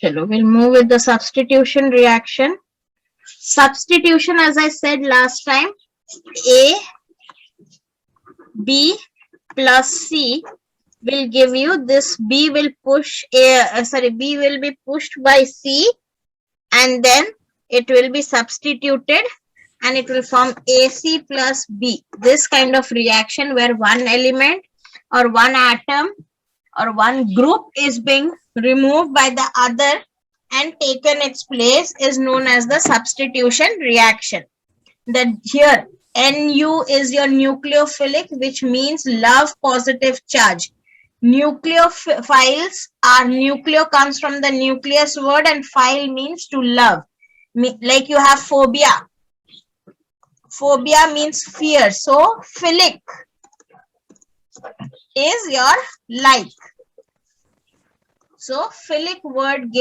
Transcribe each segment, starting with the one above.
Chalo, we'll move with the substitution reaction. Substitution, as I said last time, A, B plus C will give you this. B will push B will be pushed by C, and then it will be substituted and it will form AC plus B. This kind of reaction where one element or one atom or one group is being removed by the other and taken its place is known as the substitution reaction. That here Nu is your nucleophilic, which means love positive charge. Nucleophiles are, nucleo comes from the nucleus word and phile means to love. Like you have phobia. Phobia means fear. So philic is your like. So philic word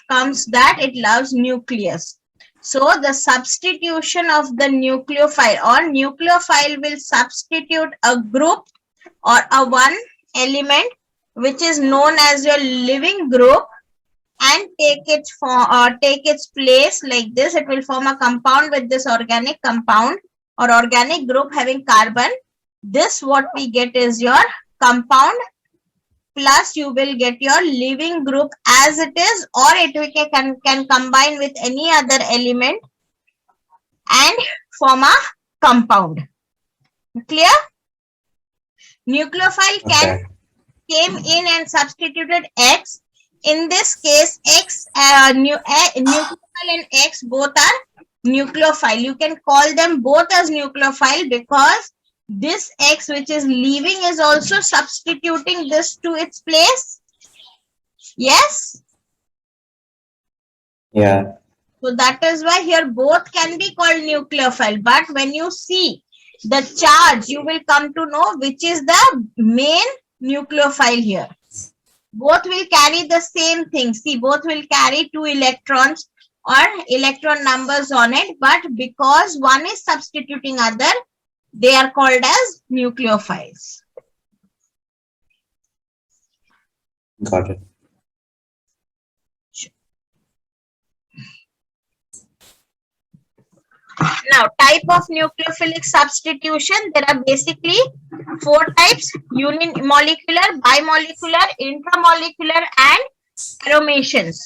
comes that it loves nucleus. So the substitution of the nucleophile or nucleophile will substitute a group or a one element which is known as your living group and take its place like this. It will form a compound with this organic compound or organic group having carbon. This what we get is your compound, plus you will get your living group as it is, or it can combine with any other element and form a compound. Clear? Nucleophile came in and substituted X. In this case, nucleophile and X both are nucleophile. You can call them both as nucleophile because this X which is leaving is also substituting this to its place. Yes? Yeah. So that is why here both can be called nucleophile. But when you see the charge, you will come to know which is the main nucleophile here. Both will carry the same thing. See, both will carry 2 electrons or electron numbers on it. But because one is substituting other, they are called as nucleophiles. Got it. Now, type of nucleophilic substitution, there are basically 4 types: unimolecular, bimolecular, intramolecular, and aromations.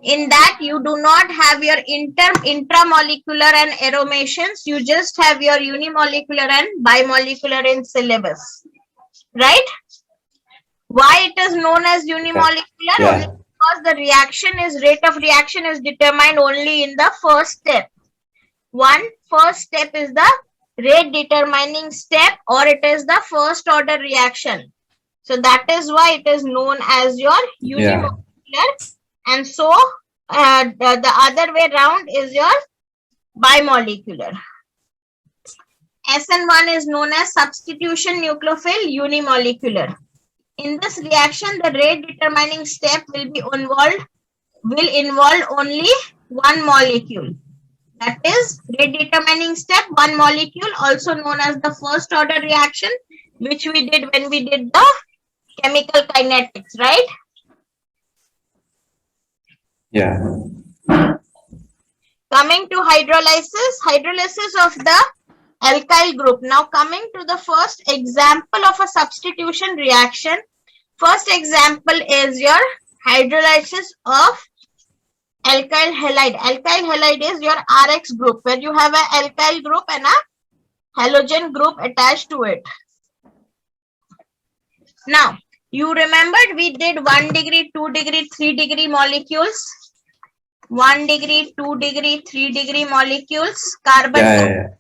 In that, you do not have your intramolecular and aromations. You just have your unimolecular and bimolecular in syllabus. Right? Why it is known as unimolecular? Yeah. Only because the rate of reaction is determined only in the first step. First step is the rate determining step, or it is the first order reaction. So that is why it is known as your unimolecular. Yeah. And so the other way round is your bimolecular. SN1 is known as substitution nucleophile unimolecular. In this reaction, the rate determining step will involve only one molecule. That is rate determining step, one molecule, also known as the first order reaction, which we did when we did the chemical kinetics, right? Yeah. Coming to hydrolysis of the alkyl group. Now coming to the first example of a substitution reaction. First example is your hydrolysis of alkyl halide. Alkyl halide is your RX group, where you have an alkyl group and a halogen group attached to it. Now, you remembered we did 1 degree, 2 degree, 3 degree molecules. 1 degree, 2 degree, 3 degree molecules. Carbon,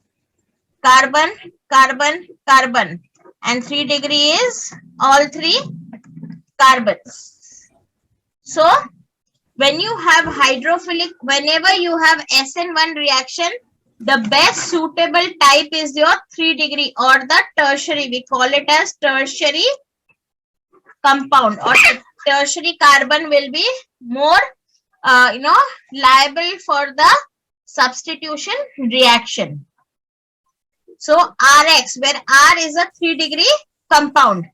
carbon, carbon, carbon. And 3 degree is all 3 carbons. So, when you have hydrophilic, whenever you have SN1 reaction, the best suitable type is your 3 degree or the tertiary. We call it as tertiary compound, or tertiary carbon will be more liable for the substitution reaction. So RX, where R is a 3 degree compound,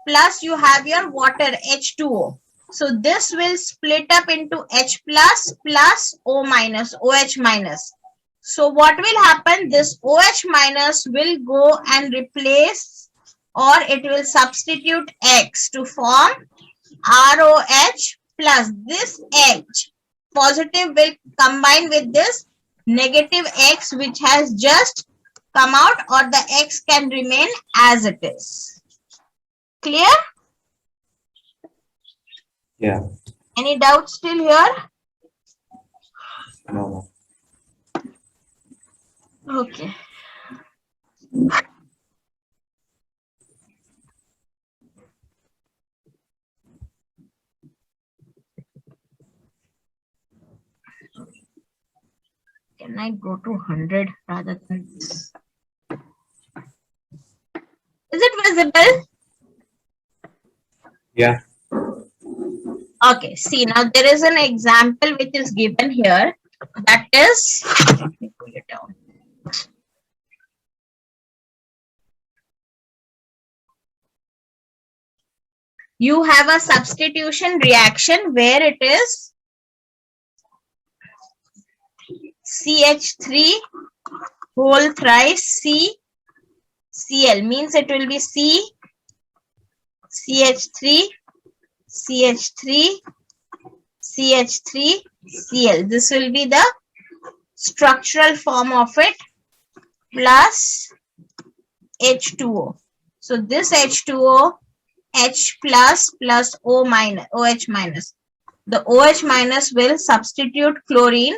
plus you have your water H2O. So this will split up into H plus plus O minus, OH minus. So what will happen? This OH minus will go and replace, or it will substitute X to form ROH plus. This H positive will combine with this negative X which has just come out, or the X can remain as it is. Clear? Yeah. Any doubts still here? No. Okay. Can I go to 100 rather than this? Is it visible? Yeah. Okay, see, now there is an example which is given here. That is, let me pull it down. You have a substitution reaction where it is CH3 whole thrice C Cl, means it will be C CH3 CH3 CH3 Cl. This will be the structural form of it, plus H2O. So this H2O, H plus plus O minus, OH minus. The OH minus will substitute chlorine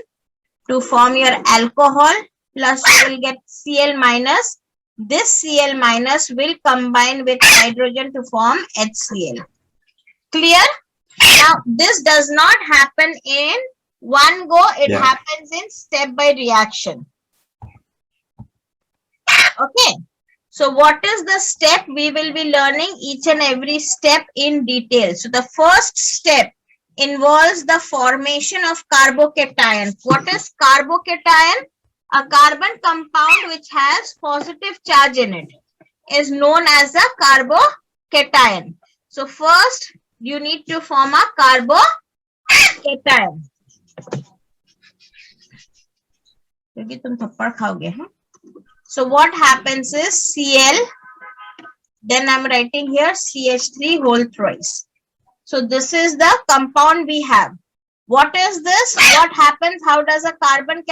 to form your alcohol, plus you will get Cl minus. This Cl minus will combine with hydrogen to form HCl. Clear? Now, this does not happen in one go. It Yeah. happens in step by reaction. Okay. So, what is the step? We will be learning each and every step in detail. So, the first step involves the formation of carbocation. What is carbocation? A carbon compound which has positive charge in it is known as a carbocation. So, first you need to form a carbocation. So what happens is Cl, then I'm writing here CH3 whole thrice. So this is the compound we have. What is this? What happens? How does a carbon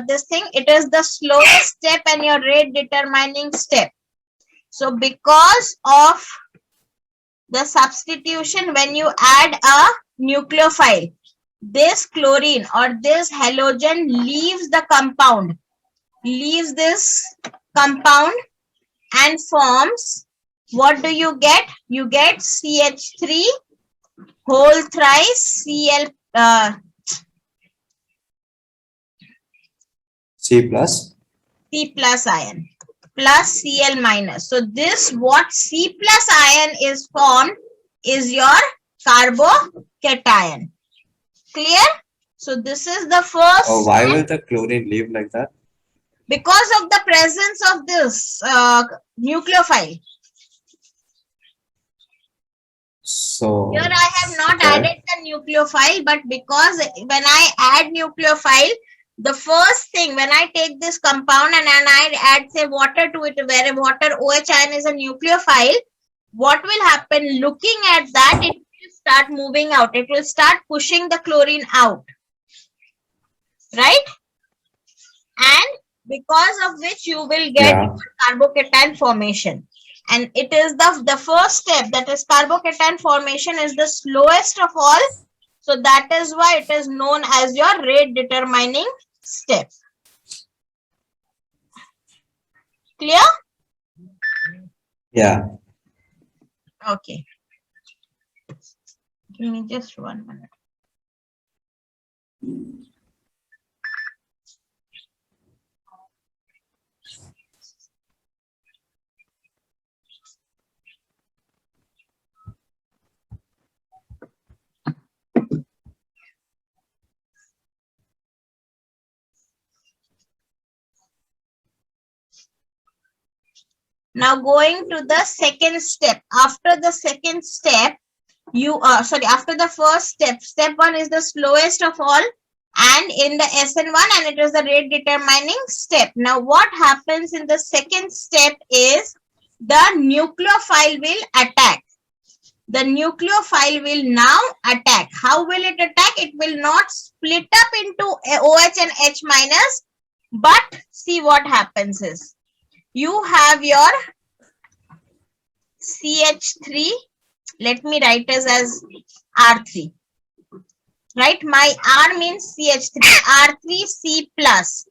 this thing? It is the slowest step and your rate determining step. So because of the substitution, when you add a nucleophile, this chlorine or this halogen leaves the compound, leaves this compound and forms, what do you get? You get CH3 whole thrice Cl C plus. C plus ion plus Cl minus. So this what C plus ion is formed is your carbocation. Clear? So this is the first. Oh, why will the chlorine leave like that? Because of the presence of this nucleophile. So Here I have not okay. added the nucleophile, but because when I add nucleophile, the first thing when I take this compound and I add say water to it, where water OH ion is a nucleophile, what will happen? Looking at that, it will start moving out. It will start pushing the chlorine out. Right? And because of which you will get carbocation formation. And it is the first step, that is carbocation formation is the slowest of all. So that is why it is known as your rate determining step. Clear? Yeah. Okay. Give me just 1 minute. Now going to the second step. After the second step, after the first step, step 1 is the slowest of all, and in the SN1, and it is the rate determining step. Now what happens in the second step is the nucleophile will attack. The nucleophile will now attack. How will it attack? It will not split up into OH and H minus, but see what happens is, you have your CH3. Let me write it as R3. Right? My R means CH3. R3C plus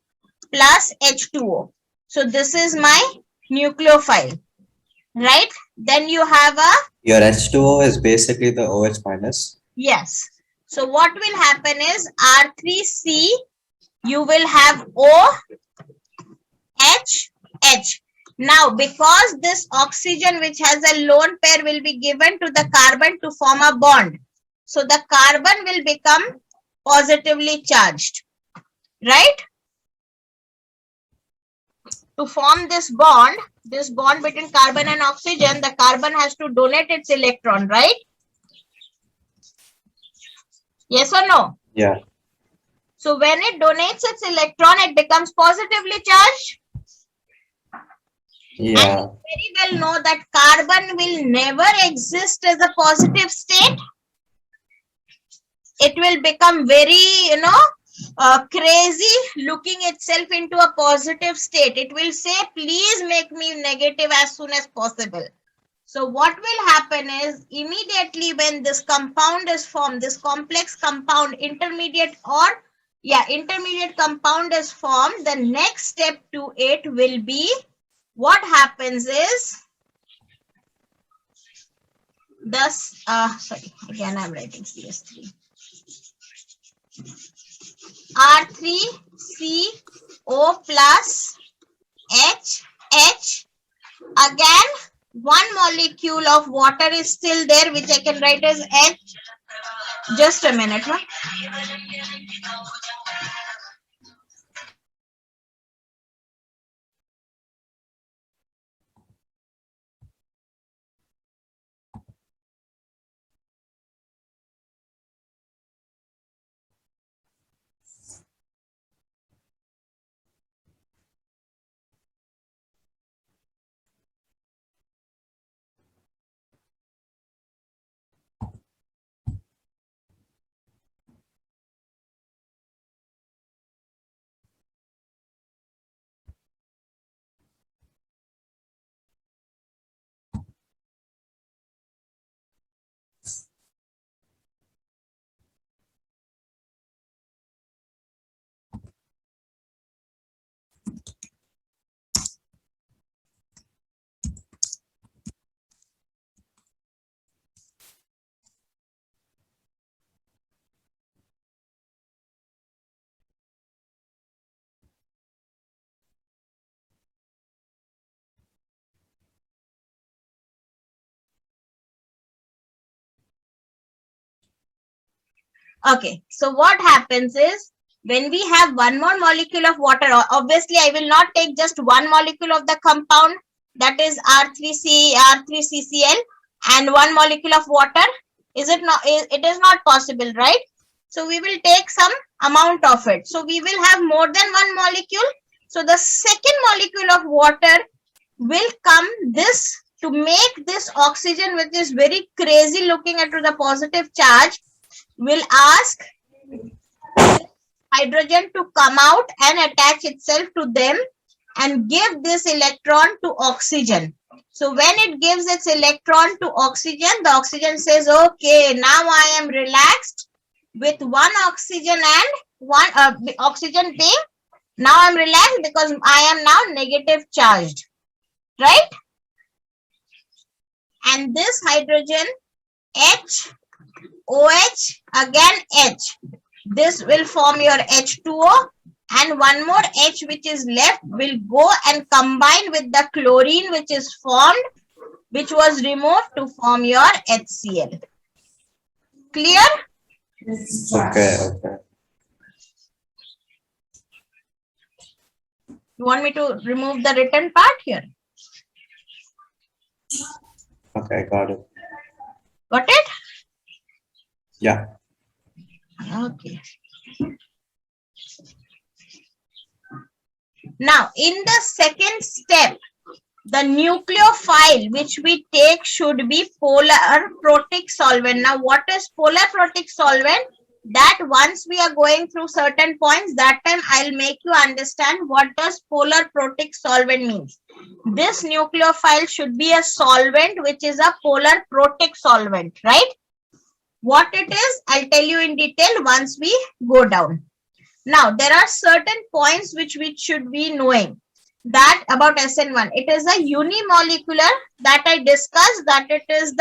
H2O. So this is my nucleophile. Right? Then you have a... Your H2O is basically the OH minus. Yes. So what will happen is R3C, you will have O, H, H. Now, because this oxygen which has a lone pair will be given to the carbon to form a bond. So the carbon will become positively charged. Right? To form this bond between carbon and oxygen, the carbon has to donate its electron, right? Yes or no? Yeah. So when it donates its electron, it becomes positively charged. Yeah. And you very well know that carbon will never exist as a positive state. It will become very, crazy looking itself into a positive state. It will say, please make me negative as soon as possible. So what will happen is, immediately when this compound is formed, this complex compound, intermediate compound is formed, the next step to it will be, what happens is, thus, again I'm writing CS3. R3CO plus H. Again, one molecule of water is still there, which I can write as H. Just a minute, huh? Okay, so what happens is, when we have one more molecule of water, obviously I will not take just one molecule of the compound, that is R3CCl, and one molecule of water. Is it not? It is not possible, right? So we will take some amount of it. So we will have more than one molecule. So the second molecule of water will come to make this oxygen, which is very crazy looking into the positive charge, will ask hydrogen to come out and attach itself to them and give this electron to oxygen. So when it gives its electron to oxygen, the oxygen says, okay, now I am relaxed with one oxygen and one oxygen being, now I am relaxed because I am now negative charged, right? And this hydrogen, H, OH, again H. This will form your H2O, and one more H which is left will go and combine with the chlorine which is formed, which was removed to form your HCl. Clear? Okay. You want me to remove the written part here? Okay, got it. Got it? Yeah. Okay. Now, in the second step, the nucleophile which we take should be polar protic solvent. Now, what is polar protic solvent? That once we are going through certain points, that time I'll make you understand what does polar protic solvent means. This nucleophile should be a solvent which is a polar protic solvent, right? What it is, I'll tell you in detail once we go down. Now, there are certain points which we should be knowing that about SN1. It is a unimolecular that I discussed, that it is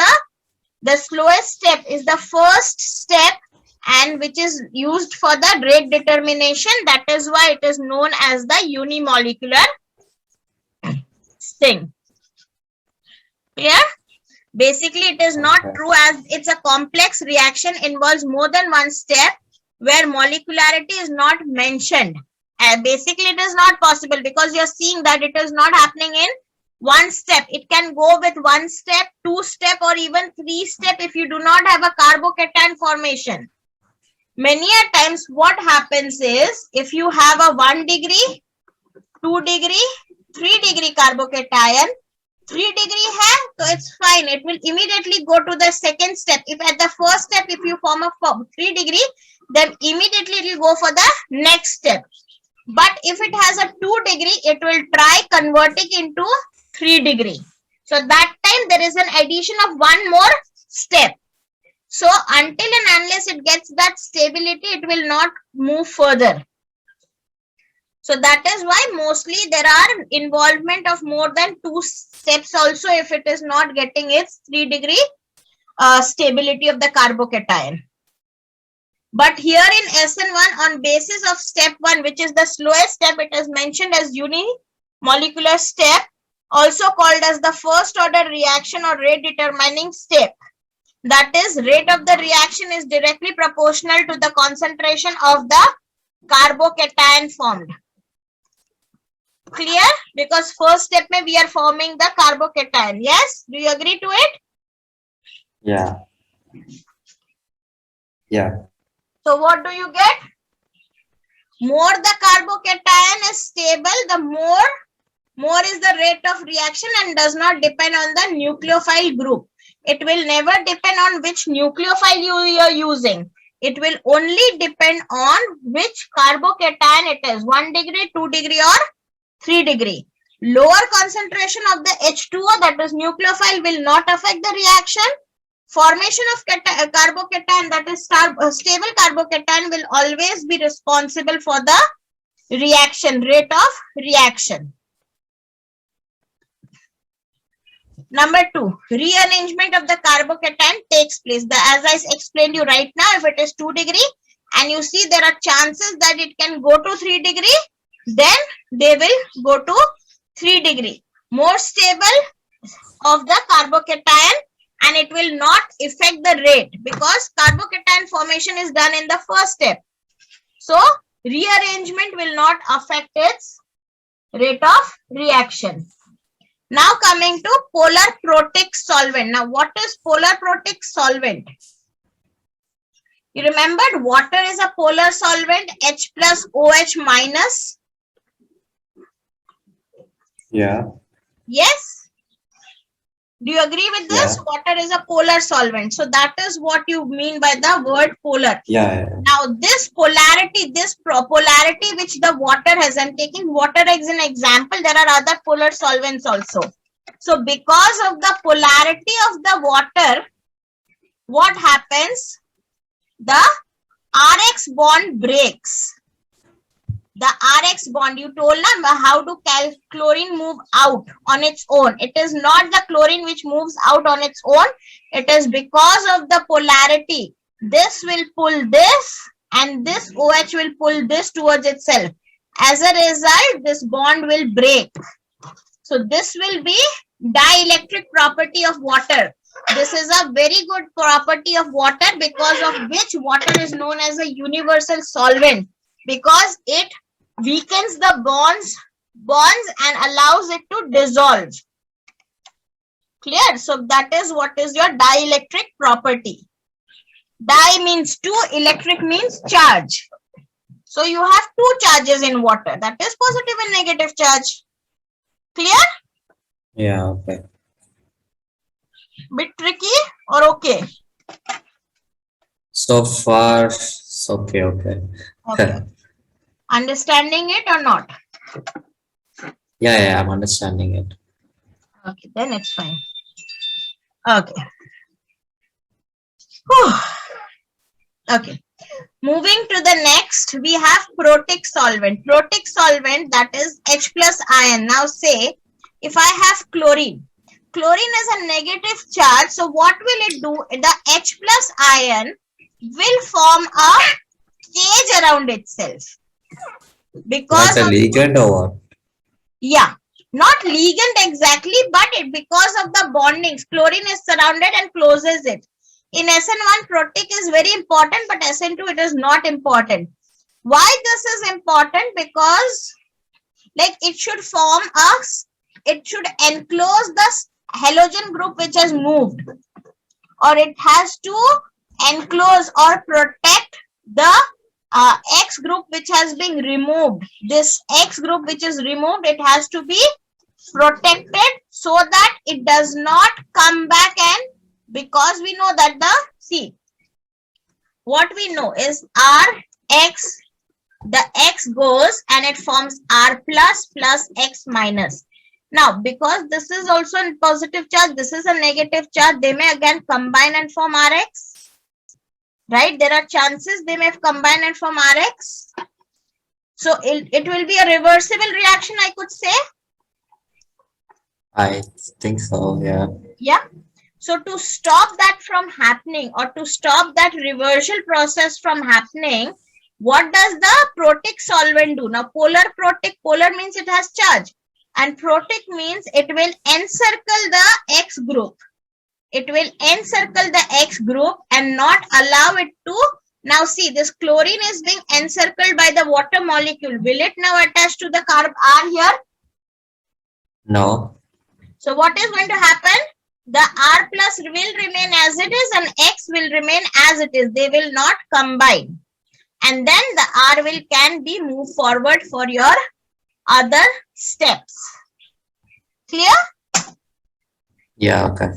the slowest step is the first step and which is used for the rate determination. That is why it is known as the unimolecular thing. Clear? Basically, it is not true as it's a complex reaction, involves more than one step where molecularity is not mentioned. Basically, it is not possible because you're seeing that it is not happening in one step. It can go with one step, two step, or even three step if you do not have a carbocation formation. Many a times what happens is if you have a 1 degree, 2 degree, 3 degree carbocation, 3 degree hai, so it's fine. It will immediately go to the second step. If at the first step, if you form a 3 degree, then immediately it will go for the next step. But if it has a 2 degree, it will try converting into 3 degree. So that time there is an addition of one more step. So until and unless it gets that stability, it will not move further. So that is why mostly there are involvement of more than 2 steps also if it is not getting its 3 degree stability of the carbocation. But here in SN1, on basis of step 1, which is the slowest step, it is mentioned as unimolecular step, also called as the first order reaction or rate determining step. That is, rate of the reaction is directly proportional to the concentration of the carbocation formed. Clear? Because first step mein we are forming the carbocation. Yes? Do you agree to it? Yeah. Yeah. So what do you get? More the carbocation is stable, the more is the rate of reaction and does not depend on the nucleophile group. It will never depend on which nucleophile you are using. It will only depend on which carbocation it is, 1 degree, 2 degree or 3 degree. Lower concentration of the H2O, that is nucleophile, will not affect the reaction. Formation of carbocation, that is stable carbocation, will always be responsible for the reaction, rate of reaction. Number 2, rearrangement of the carbocation takes place. As I explained you right now, if it is 2 degree and you see there are chances that it can go to 3 degree, then they will go to 3 degree. More stable of the carbocation, and it will not affect the rate because carbocation formation is done in the first step. So rearrangement will not affect its rate of reaction. Now coming to polar protic solvent. Now what is polar protic solvent? You remembered water is a polar solvent, H plus OH minus. Yeah. Yes? Do you agree with this? Yeah. Water is a polar solvent. So that is what you mean by the word polar. Yeah. Now this polarity which the water has, I'm taking water as an example. There are other polar solvents also. So because of the polarity of the water, what happens? The RX bond breaks. The RX bond, you told them how to chlorine move out on its own. It is not the chlorine which moves out on its own. It is because of the polarity. This will pull this and this OH will pull this towards itself. As a result, this bond will break. So this will be dielectric property of water. This is a very good property of water because of which water is known as a universal solvent, because it weakens the bonds and allows it to dissolve. Clear? So that is what is your dielectric property. Di means 2, electric means charge. So you have 2 charges in water, that is positive and negative charge. Clear? Yeah, okay. Bit tricky or okay? So far, it's okay, okay. Okay. Understanding it or not? Yeah, I'm understanding it. Okay, then it's fine. Okay. Whew. Okay. Moving to the next, we have protic solvent. Protic solvent, that is H plus ion. Now say, if I have chlorine, chlorine is a negative charge. So what will it do? The H plus ion will form a cage around itself. Because Like a of, ligand or what? yeah, not ligand exactly, but because of the bondings, chlorine is surrounded and closes it. In SN1, protic is very important, but SN2 it is not important. Why this is important? Because like it should form us, it should enclose the halogen group which has moved, or it has to enclose or protect the X group which has been removed. This X group which is removed, it has to be protected so that it does not come back, and because we know that see, what we know is Rx, the X goes and it forms R plus plus X minus. Now, because this is also a positive charge, this is a negative charge, they may again combine and form Rx. Right? There are chances they may combine and form Rx. So, it will be a reversible reaction, I could say. I think so, yeah. Yeah. So to stop that from happening, or to stop that reversal process from happening, what does the protic solvent do? Now polar protic, polar means it has charge, and protic means it will encircle the X group. It will encircle the X group and not allow it to. Now see, this chlorine is being encircled by the water molecule. Will it now attach to the carb R here? No. So what is going to happen? The R plus will remain as it is and X will remain as it is. They will not combine. And then the R will can be moved forward for your other steps. Clear? Yeah, okay.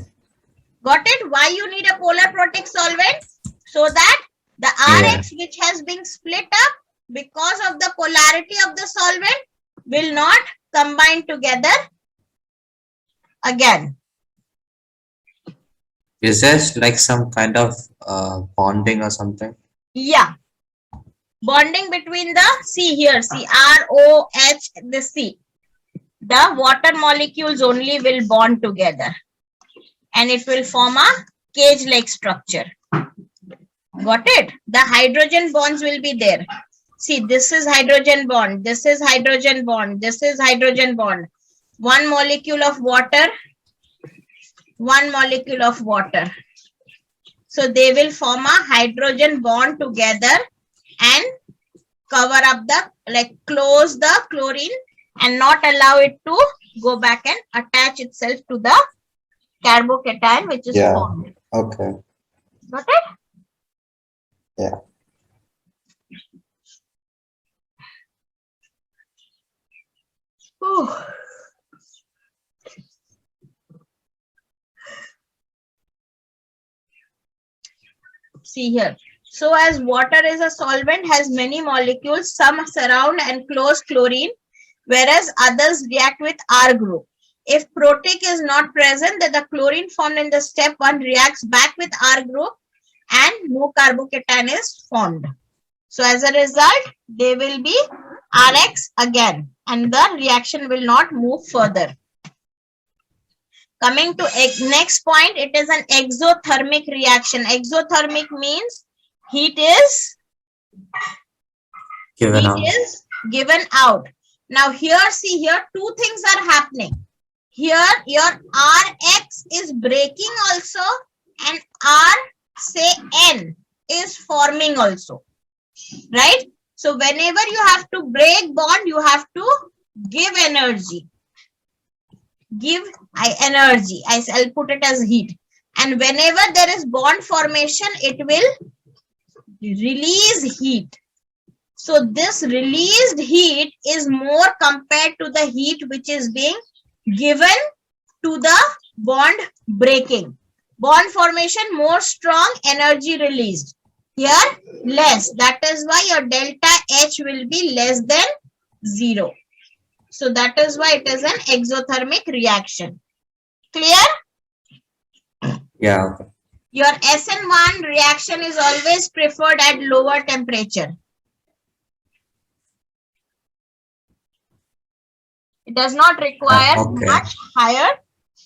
Got it? Why you need a polar protic solvent? So that the Rx which has been split up because of the polarity of the solvent will not combine together again. Is this like some kind of bonding or something? Yeah. Bonding between the C here, C, R, O, H, the C. The water molecules only will bond together. And it will form a cage-like structure. Got it? The hydrogen bonds will be there. See, this is hydrogen bond. This is hydrogen bond. This is hydrogen bond. One molecule of water. One molecule of water. So they will form a hydrogen bond together and cover up the, like close the chlorine and not allow it to go back and attach itself to the carbocation which is formed. Okay. Got it? Yeah. Whew. See here. So as water is a solvent, has many molecules, some surround and close chlorine, whereas others react with R group. If protic is not present, then the chlorine formed in the step 1 reacts back with R group and no carbocation is formed. So as a result, they will be Rx again and the reaction will not move further. Coming to next point, it is an exothermic reaction. Exothermic means heat is given out. Now here, see here, two things are happening. Here your Rx is breaking also and R, say N, is forming also. Right? So whenever you have to break bond, you have to give energy. Give energy. I'll put it as heat. And whenever there is bond formation, it will release heat. So this released heat is more compared to the heat which is being given to the bond breaking. Bond formation more strong, energy released. Here less. That is why your delta H will be less than 0. So that is why it is an exothermic reaction. Clear? Yeah. Okay. Your SN1 reaction is always preferred at lower temperature. It does not require Okay. much higher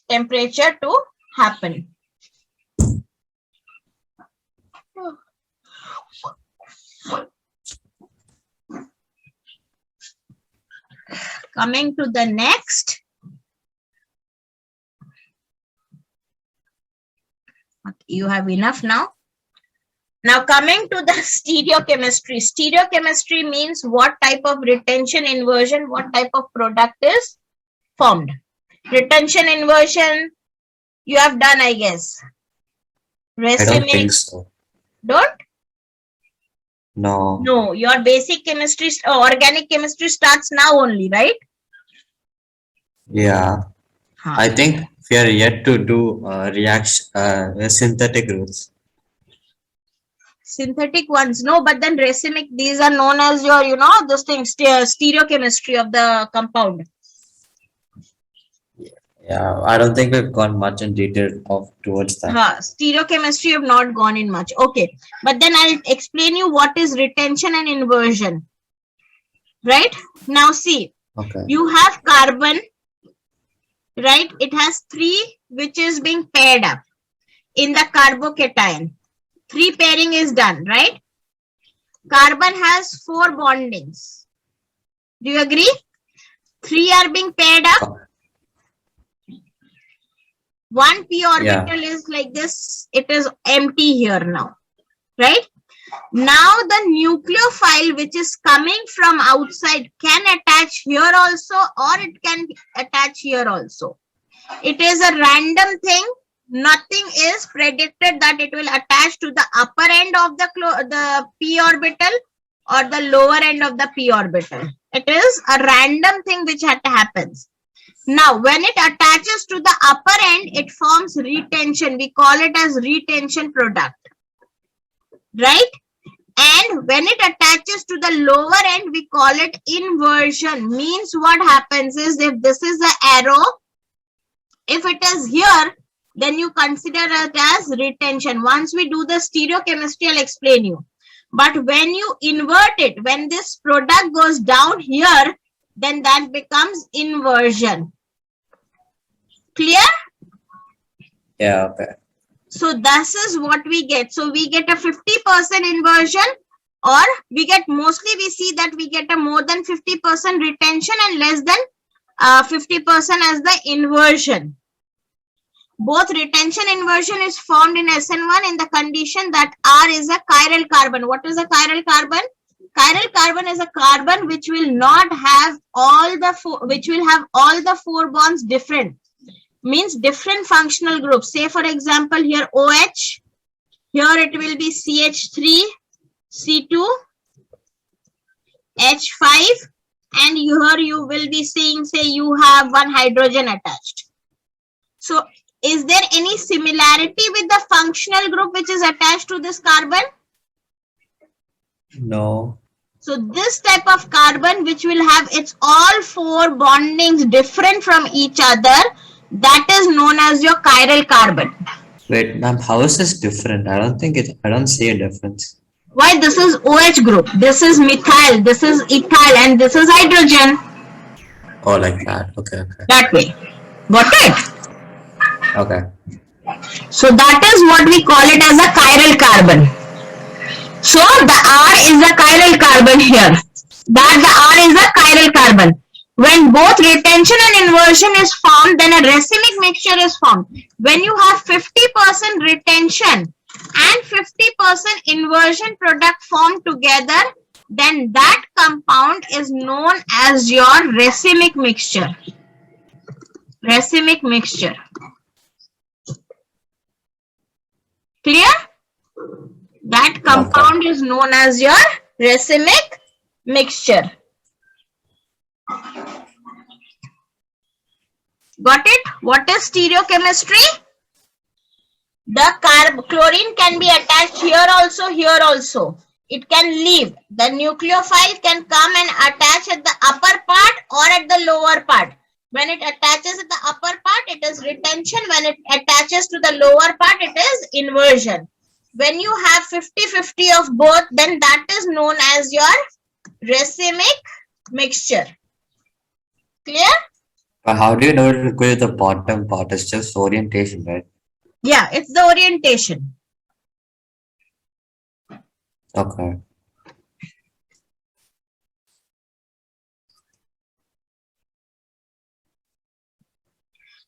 temperature to happen. Coming to the next. You have enough now. Now coming to the stereochemistry. Stereochemistry means what type of retention inversion, what type of product is formed. Retention inversion, you have done, I guess. I don't Racemic, think so. don't? No. No, your basic chemistry, organic chemistry starts now only, right? Yeah. I think we are yet to do synthetic routes. Synthetic ones, no, but then racemic, these are known as your, you know, those things, stereochemistry of the compound. Yeah, I don't think we've gone much in detail towards that. Stereochemistry have not gone in much. Okay, but then I'll explain you what is retention and inversion. Right? Now see, Okay. you have carbon, right? It has 3 which is being paired up in the carbocation. 3 pairing is done, right? Carbon has 4 bondings. Do you agree? 3 are being paired up. 1 p orbital is like this. It is empty here now, right? Now the nucleophile which is coming from outside can attach here also, or it can attach here also. It is a random thing. Nothing is predicted that it will attach to the upper end of the p orbital or the lower end of the p orbital. It is a random thing which happens. Now, when it attaches to the upper end, it forms retention. We call it as retention product, right? And when it attaches to the lower end, we call it inversion. Means what happens is, if this is the arrow, if it is here, then you consider it as retention. Once we do the stereochemistry, I'll explain you. But when you invert it, when this product goes down here, then that becomes inversion. Clear? Yeah, okay. So this is what we get. So we get a 50% inversion, or we get, mostly we see that we get a more than 50% retention and less than 50% as the inversion. Both retention inversion is formed in SN1 in the condition that R is a chiral carbon. What is a chiral carbon? Chiral carbon is a carbon which will not have all the all the 4 bonds different. Means different functional groups. Say for example here OH, here it will be CH3, C2, H5, and here you will be seeing, say you have one hydrogen attached. So is there any similarity with the functional group which is attached to this carbon? No. So this type of carbon which will have its all 4 bondings different from each other, that is known as your chiral carbon. Wait, ma'am, how is this different? I don't see a difference. Why? This is OH group, this is methyl, this is ethyl, and this is hydrogen. Oh, like that. Okay, okay. That way. Got it? Okay. So that is what we call it as a chiral carbon. So the R is a chiral carbon here. That the R is a chiral carbon. When both retention and inversion is formed, then a racemic mixture is formed. When you have 50% retention and 50% inversion product formed together, then that compound is known as your racemic mixture. Racemic mixture. Clear? That compound is known as your racemic mixture. Got it? What is stereochemistry? The chlorine can be attached here also. It can leave. The nucleophile can come and attach at the upper part or at the lower part. When it attaches at the upper part, it is retention. When it attaches to the lower part, it is inversion. When you have 50-50 of both, then that is known as your racemic mixture. Clear? But how do you know it will the bottom part? It's just orientation, right? Yeah, it's the orientation. Okay.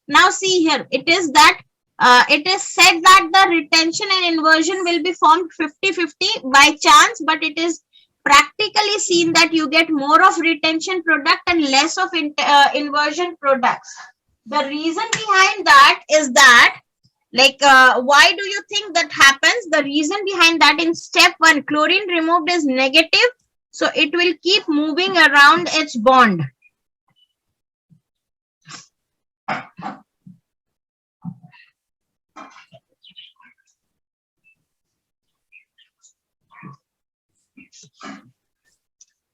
Now see here, it is that it is said that the retention and inversion will be formed 50-50 by chance, but it is practically seen that you get more of retention product and less of inversion products. The reason behind that is that, like, why do you think that happens? The reason behind that, in step 1, chlorine removed is negative, so it will keep moving around its bond.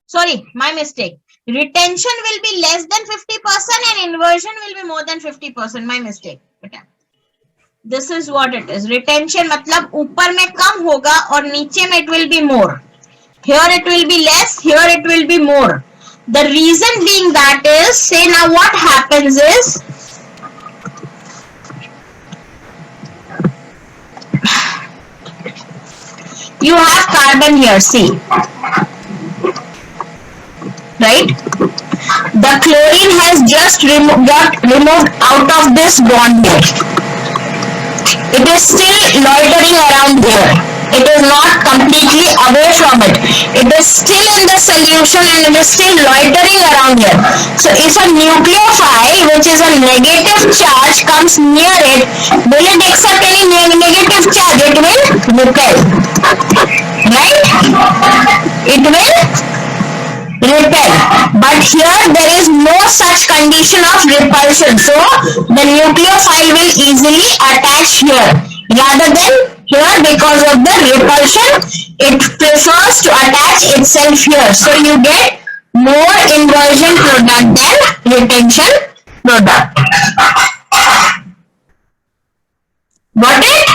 Sorry, my mistake. Retention will be less than 50% and inversion will be more than 50%. My mistake. Okay. This is what it is. Retention मतलब ऊपर में कम होगा और नीचे में it will be more. Here it will be less. Here it will be more. The reason being that is, say now what happens is, you have carbon here, see. Right? The chlorine has just got removed out of this bond here. It is still loitering around here. It is not completely away from it. It is still in the solution and it is still loitering around here. So if a nucleophile, which is a negative charge, comes near it, will it accept any negative charge? It will repel. Right? It will repel, but here there is no such condition of repulsion, so the nucleophile will easily attach here rather than here. Because of the repulsion, it prefers to attach itself here, so you get more inversion product than retention product. Got it?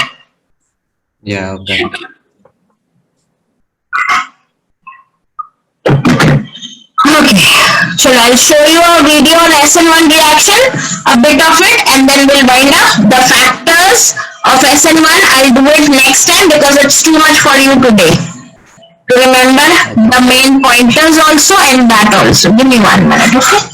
Yeah, okay. Okay, so I'll show you a video on SN1 reaction, a bit of it, and then we'll wind up. The factors of SN1, I'll do it next time because it's too much for you today. To remember the main pointers also and that also. Give me 1 minute, okay?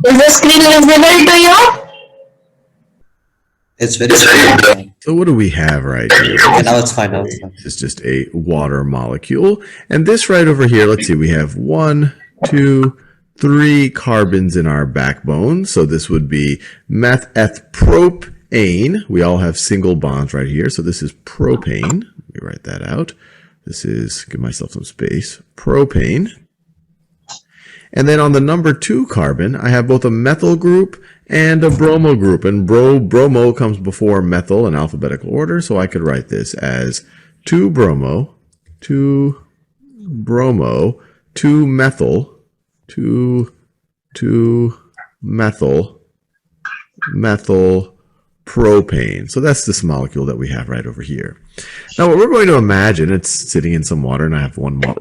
Is the screen visible to you? It's very small. So what do we have right here? Yeah, now it's fine. Now it's fine. It's just a water molecule. And this right over here, let's see, we have 1, 2, 3 carbons in our backbone. So this would be methethpropane. We all have single bonds right here. So this is propane. Let me write that out. This is, give myself some space, propane. And then on the number 2 carbon, I have both a methyl group and a bromo group. And bromo comes before methyl in alphabetical order, so I could write this as 2 bromo, 2 methyl, 2 methyl propane. So that's this molecule that we have right over here. Now what we're going to imagine, it's sitting in some water, and I have one right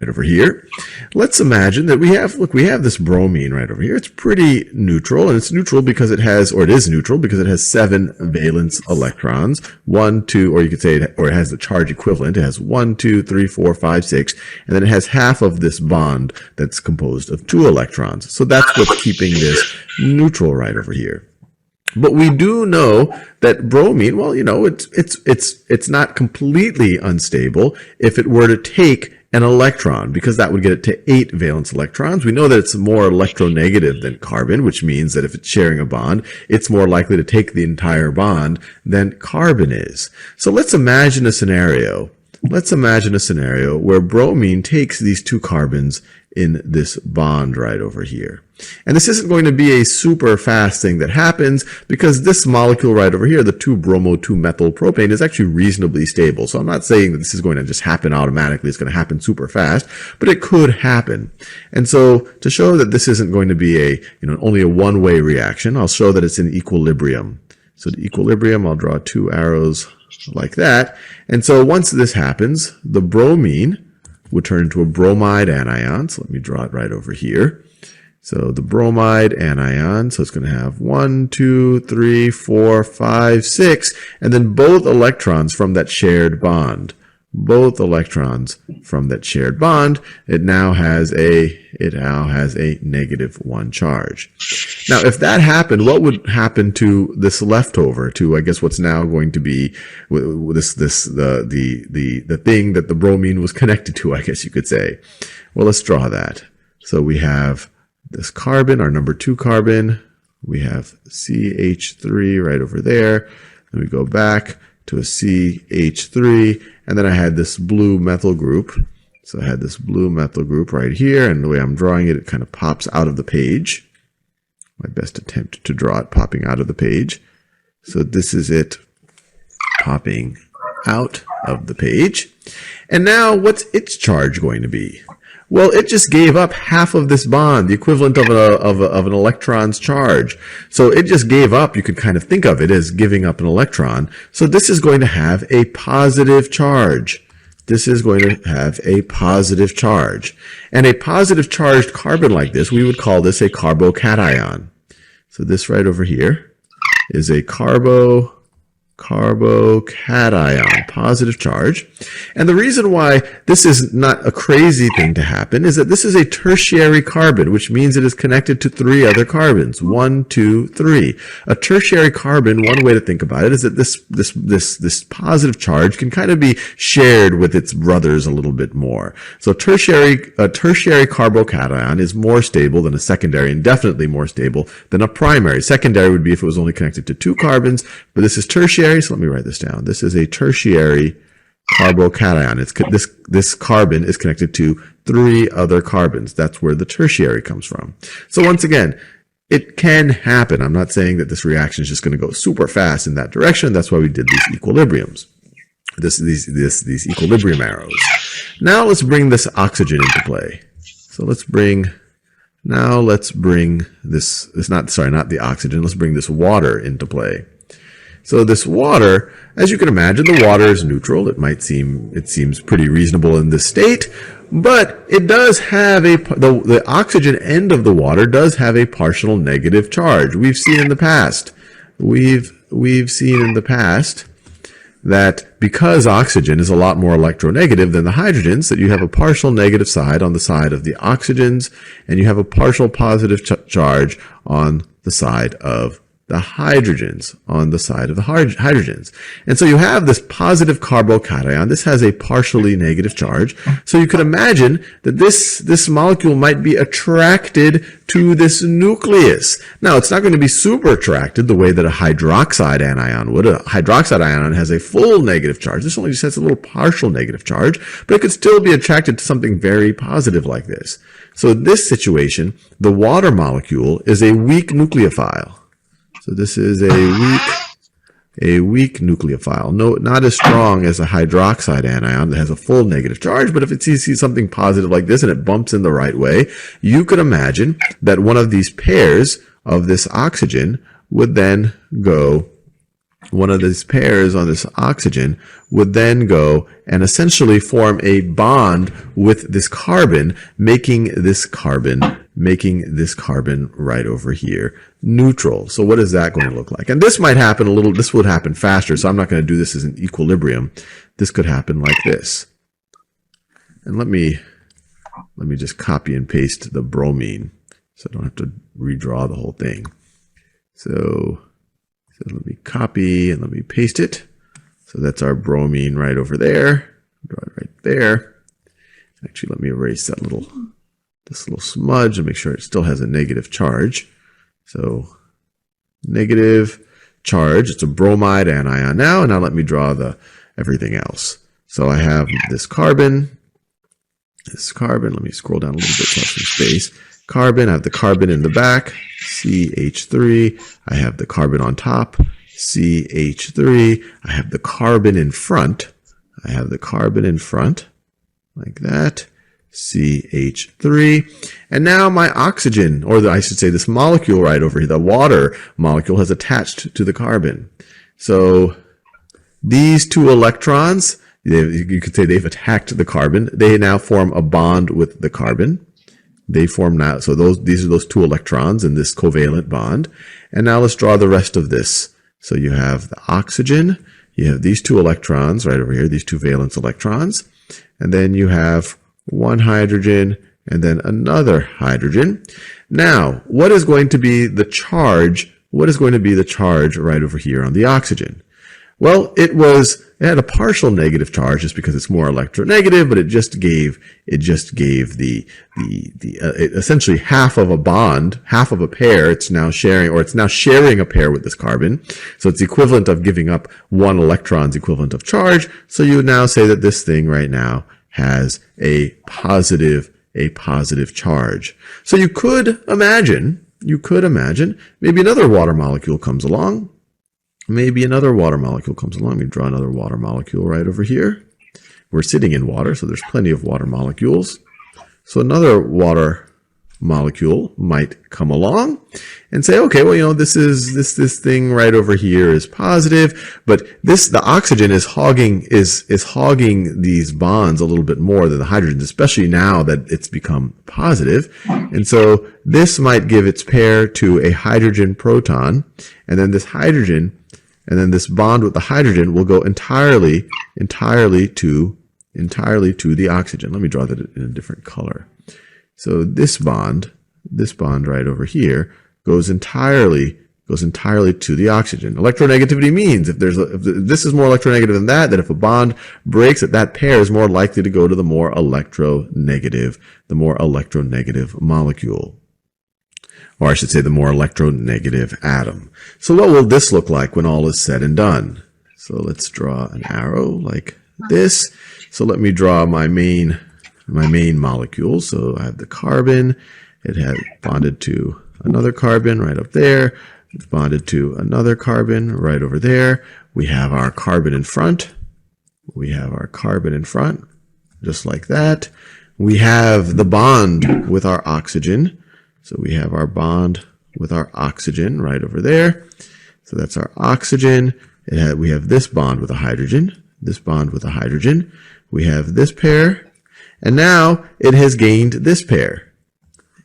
over here. Let's imagine that we have this bromine right over here. It's pretty neutral, and it's neutral because it has 7 valence electrons. 1, 2, or you could say it has the charge equivalent. It has 1, 2, 3, 4, 5, 6, and then it has half of this bond that's composed of 2 electrons. So that's what's keeping this neutral right over here. But we do know that bromine, well, it's not completely unstable if it were to take an electron, because that would get it to 8 valence electrons. We know that it's more electronegative than carbon, which means that if it's sharing a bond, it's more likely to take the entire bond than carbon is. So let's imagine a scenario. Where bromine takes these 2 carbons in this bond right over here. And this isn't going to be a super fast thing that happens, because this molecule right over here, the 2-bromo 2-methyl propane, is actually reasonably stable. So I'm not saying that this is going to just happen automatically. It's going to happen super fast, but it could happen. And so to show that this isn't going to be only a one-way reaction, I'll show that it's in equilibrium. So the equilibrium, I'll draw 2 arrows like that. And so once this happens, the bromine would turn into a bromide anion. So let me draw it right over here. So the bromide anion, so it's going to have 1, 2, 3, 4, 5, 6, and then both electrons from that shared bond. It now has a -1 charge. Now, if that happened, what would happen to this leftover, to I guess what's now going to be the thing that the bromine was connected to, I guess you could say. Well, let's draw that. So we have this carbon, our number 2 carbon. We have CH3 right over there. Then we go back to a CH3, and then I had this blue methyl group. So I had this blue methyl group right here, and the way I'm drawing it, it kind of pops out of the page. My best attempt to draw it popping out of the page. So this is it popping out of the page. And now what's its charge going to be? Well, it just gave up half of this bond, the equivalent of an electron's charge. So it just gave up. You could kind of think of it as giving up an electron. So this is going to have a positive charge. And a positive charged carbon like this, we would call this a carbocation. So this right over here is a carbocation, positive charge. And the reason why this is not a crazy thing to happen is that this is a tertiary carbon, which means it is connected to 3 other carbons. 1, 2, 3. A tertiary carbon, one way to think about it is that this positive charge can kind of be shared with its brothers a little bit more. So a tertiary carbocation is more stable than a secondary, and definitely more stable than a primary. Secondary would be if it was only connected to 2 carbons, but this is tertiary. So let me write this down. This is a tertiary carbocation. This carbon is connected to 3 other carbons. That's where the tertiary comes from. So once again, it can happen. I'm not saying that this reaction is just going to go super fast in that direction. That's why we did these equilibriums. These equilibrium arrows. Now let's bring this oxygen into play. So let's bring not the oxygen. Let's bring this water into play. So this water, as you can imagine, the water is neutral. It seems pretty reasonable in this state, but it does have the oxygen end of the water does have a partial negative charge. We've seen in the past that because oxygen is a lot more electronegative than the hydrogens, that you have a partial negative side on the side of the oxygens, and you have a partial positive charge on the side of the hydrogens, And so you have this positive carbocation. This has a partially negative charge. So you could imagine that this molecule might be attracted to this nucleus. Now, it's not going to be super attracted the way that a hydroxide anion would. A hydroxide anion has a full negative charge. This only just has a little partial negative charge, but it could still be attracted to something very positive like this. So in this situation, the water molecule is a weak nucleophile. So this is a weak nucleophile. No, not as strong as a hydroxide anion that has a full negative charge, but if it sees something positive like this and it bumps in the right way, you could imagine that one of these pairs of this oxygen would then go, one of these pairs on this oxygen would then go and essentially form a bond with this carbon, making this carbon right over here neutral. So what is that going to look like? And this might happen this would happen faster, so I'm not going to do this as an equilibrium. This could happen like this. And let me just copy and paste the bromine so I don't have to redraw the whole thing. So let me copy and let me paste it. So that's our bromine right over there. Draw it right there. Actually, let me erase that this little smudge and make sure it still has a negative charge. So negative charge, it's a bromide anion now. And now let me draw everything else. So I have this carbon. Let me scroll down a little bit to have some space. Carbon, I have the carbon in the back, CH3. I have the carbon on top, CH3. I have the carbon in front. Like that, CH3. And now my oxygen, or I should say this molecule right over here, the water molecule has attached to the carbon. So these two electrons, you could say they've attacked the carbon. They now form a bond with the carbon. They form now, so these are those two electrons in this covalent bond. And now let's draw the rest of this. So you have the oxygen, you have these two electrons right over here, these two valence electrons, and then you have one hydrogen and then another hydrogen. Now, what is going to be the charge? What is going to be the charge right over here on the oxygen? Well, it had a partial negative charge just because it's more electronegative, but it just gave essentially half of a bond, half of a pair. It's now sharing a pair with this carbon. So it's equivalent of giving up one electron's equivalent of charge. So you would now say that this thing right now has a positive charge. So you could imagine maybe another water molecule comes along. Let me draw another water molecule right over here. We're sitting in water, so there's plenty of water molecules. So another water molecule might come along and say, okay, well, this thing right over here is positive, but the oxygen is hogging these bonds a little bit more than the hydrogens, especially now that it's become positive. And so this might give its pair to a hydrogen proton, and then this hydrogen, and then this bond with the hydrogen will go entirely to the oxygen. Let me draw that in a different color. So this bond right over here goes entirely to the oxygen. Electronegativity means if this is more electronegative than that if a bond breaks, that pair is more likely to go to the more electronegative molecule. Or I should say the more electronegative atom. So what will this look like when all is said and done? So let's draw an arrow like this. So let me draw my main molecule. So I have the carbon. It has bonded to another carbon right up there. It's bonded to another carbon right over there. We have our carbon in front. Just like that. We have the bond with our oxygen. So we have our bond with our oxygen right over there. So that's our oxygen. We have this bond with a hydrogen. We have this pair. And now it has gained this pair.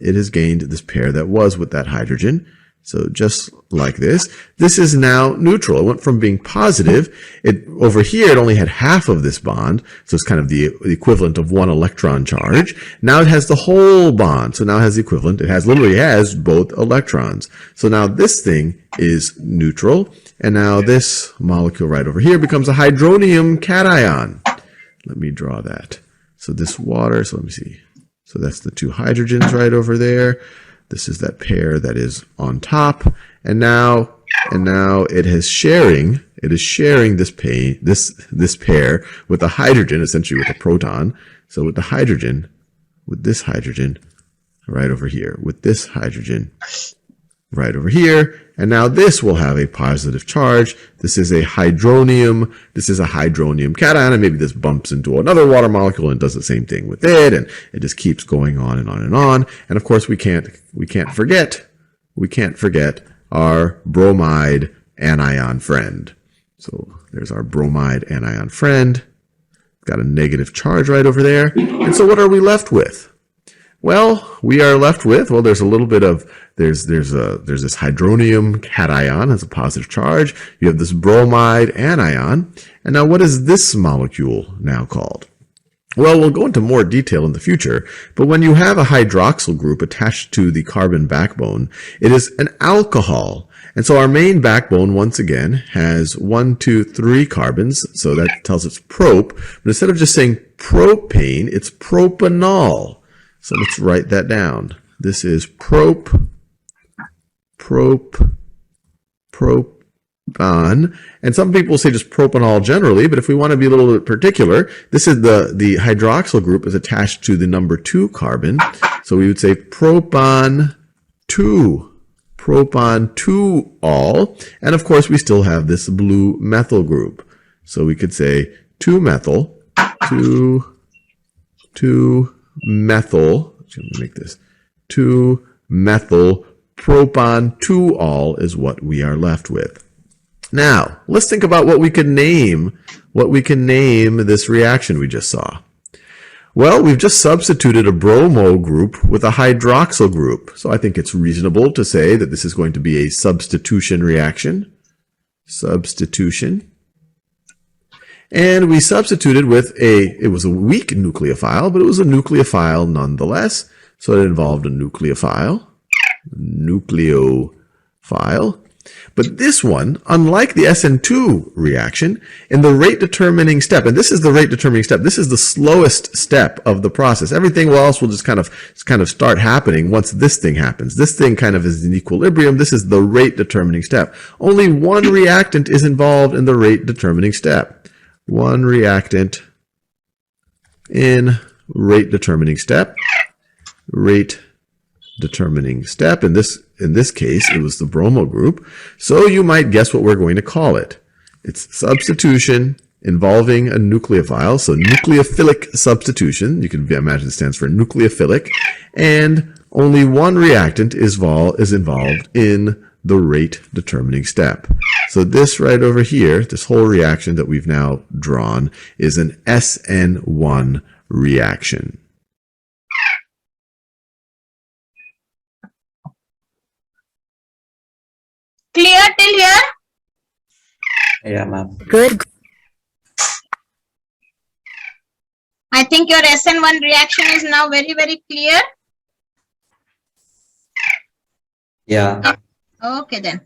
That was with that hydrogen. So just like this. This is now neutral. It went from being positive. Over here, it only had half of this bond. So it's kind of the equivalent of one electron charge. Now it has the whole bond. So now it has the equivalent. It literally has both electrons. So now this thing is neutral. And now this molecule right over here becomes a hydronium cation. Let me draw that. So this water, so let me see. So that's the two hydrogens right over there. This is that pair that is on top, and now it is sharing this pair with the hydrogen, essentially with a proton. So with this hydrogen, right over here with this hydrogen right over here. And now this will have a positive charge. This is a hydronium. This is a hydronium cation, and maybe this bumps into another water molecule and does the same thing with it, and it just keeps going on and on and on. And of course, we can't forget our bromide anion friend. So there's our bromide anion friend. Got a negative charge right over there. And so what are we left with? Well, we are left with, well, there's a little bit of, there's this hydronium cation has a positive charge. You have this bromide anion. And now what is this molecule now called? Well, we'll go into more detail in the future, but when you have a hydroxyl group attached to the carbon backbone, it is an alcohol. And so our main backbone, once again, has 1, 2, 3 carbons. So that tells us prop. But instead of just saying propane, it's propanol. So let's write that down. This is propan. And some people say just propanol generally, but if we want to be a little bit particular, this is the hydroxyl group is attached to the number 2 carbon. So we would say propan 2-ol. And of course, we still have this blue methyl group. So we could say 2-methyl, 2-methyl, let me make this, 2-methyl propan 2-ol is what we are left with. Now, let's think about what we can name this reaction we just saw. Well, we've just substituted a bromo group with a hydroxyl group. So I think it's reasonable to say that this is going to be a substitution reaction. Substitution. And we substituted with it was a weak nucleophile, but it was a nucleophile nonetheless. So it involved a nucleophile. But this one, unlike the SN2 reaction, in the rate determining step, and this is the rate determining step, this is the slowest step of the process. Everything else will just kind of start happening once this thing happens. This thing kind of is in equilibrium. This is the rate determining step. Only one reactant is involved in the rate determining step. One reactant in rate determining step. Rate determining step. In this case, it was the bromo group. So you might guess what we're going to call it. It's substitution involving a nucleophile. So nucleophilic substitution. You can imagine it stands for nucleophilic. And only one reactant is involved in the rate determining step. So this right over here, this whole reaction that we've now drawn, is an SN1 reaction. Clear till here? Yeah, ma'am. Good. I think your SN1 reaction is now very, very clear. Yeah. Okay then.